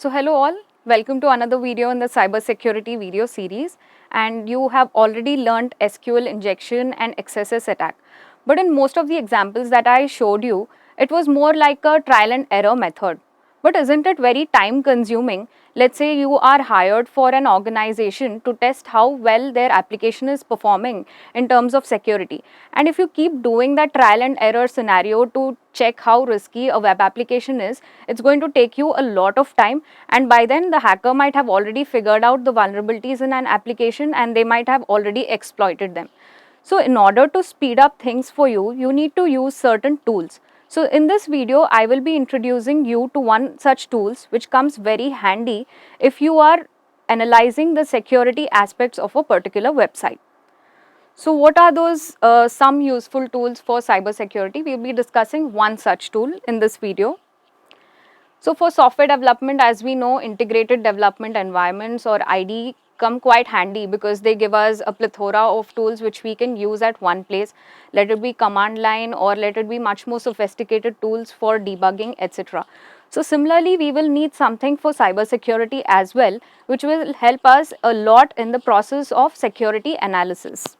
So hello all, welcome to another video in the cybersecurity video series, and you have already learned SQL injection and XSS attack. But in most of the examples that I showed you, it was more like a trial and error method. But isn't it very time consuming? Let's say you are hired for an organization to test how well their application is performing in terms of security. And if you keep doing that trial and error scenario to check how risky a web application is, it's going to take you a lot of time, and by then the hacker might have already figured out the vulnerabilities in an application and they might have already exploited them. So in order to speed up things for you, you need to use certain tools. So in this video, I will be introducing you to one such tools which comes very handy if you are analyzing the security aspects of a particular website. So what are those some useful tools for cybersecurity? We will be discussing one such tool in this video. So for software development, as we know, integrated development environments or IDE come quite handy because they give us a plethora of tools which we can use at one place. Let it be command line or let it be much more sophisticated tools for debugging, etc. So similarly, we will need something for cybersecurity as well, which will help us a lot in the process of security analysis.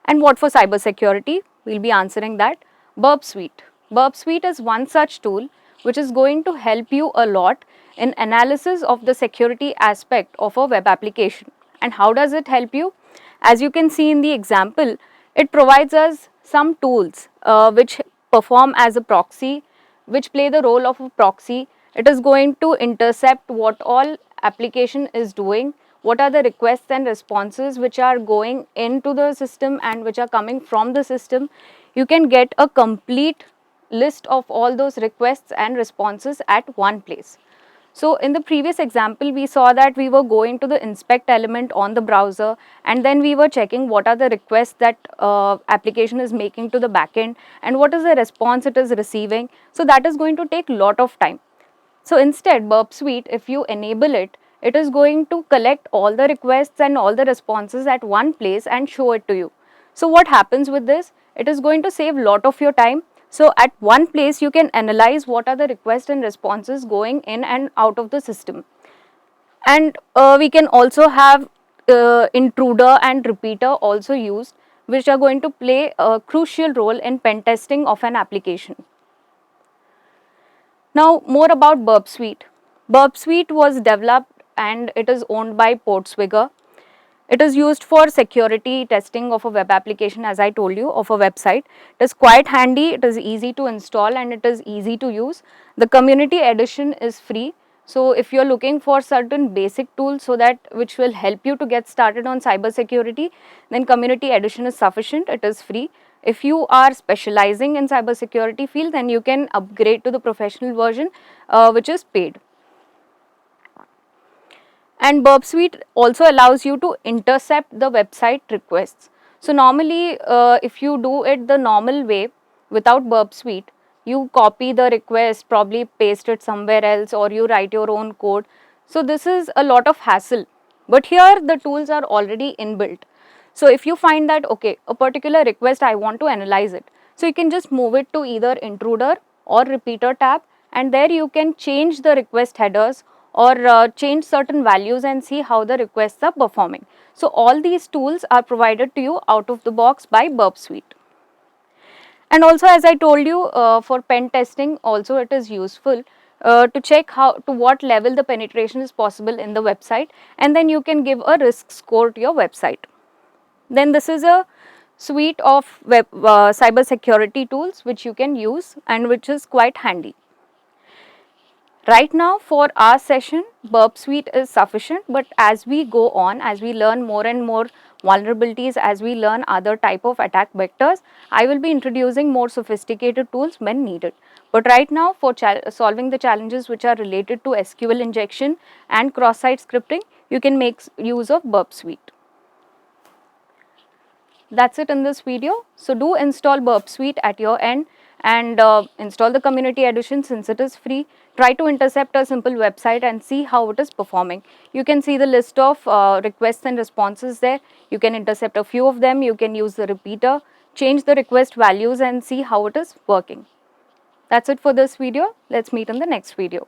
And what for cybersecurity? We'll be answering that. Burp Suite. Burp Suite is one such tool which is going to help you a lot in analysis of the security aspect of a web application. And how does it help you? As you can see in the example, it provides us some tools which perform as a proxy, which play the role of a proxy. It is going to intercept what all application is doing, what are the requests and responses which are going into the system and which are coming from the system. You can get a complete list of all those requests and responses at one place. So in the previous example, we saw that we were going to the inspect element on the browser, and then we were checking what are the requests that application is making to the backend and what is the response it is receiving. So that is going to take a lot of time. So instead, Burp Suite, if you enable it, it is going to collect all the requests and all the responses at one place and show it to you. So what happens with this? It is going to save a lot of your time. So at one place, you can analyze what are the requests and responses going in and out of the system. And we can also have intruder and repeater also used, which are going to play a crucial role in pen testing of an application. Now more about Burp Suite. Burp Suite was developed and it is owned by Portswigger. It is used for security testing of a web application, as I told you, of a website. It is quite handy, it is easy to install and it is easy to use. The community edition is free. So if you are looking for certain basic tools which will help you to get started on cybersecurity, then community edition is sufficient, it is free. If you are specializing in cybersecurity field, then you can upgrade to the professional version which is paid. And Burp Suite also allows you to intercept the website requests. So normally if you do it the normal way without Burp Suite, you copy the request, probably paste it somewhere else, or you write your own code. So this is a lot of hassle. But here the tools are already inbuilt. So if you find that, okay, a particular request, I want to analyze it. So you can just move it to either intruder or repeater tab, and there you can change the request headers or change certain values and see how the requests are performing. So all these tools are provided to you out of the box by Burp Suite. And also, as I told you, for pen testing also it is useful to check to what level the penetration is possible in the website, and then you can give a risk score to your website. Then this is a suite of cyber security tools which you can use and which is quite handy. Right now for our session, Burp Suite is sufficient, but as we go on, as we learn more and more vulnerabilities, as we learn other type of attack vectors, I will be introducing more sophisticated tools when needed. But right now, for solving the challenges which are related to SQL injection and cross-site scripting, you can make use of Burp Suite. That's it in this video. So do install Burp Suite at your end and install the community edition since it is free. Try to intercept a simple website and see how it is performing. You can see the list of requests and responses there. You can intercept a few of them. You can use the repeater, change the request values and see how it is working. That's it for this video. Let's meet in the next video.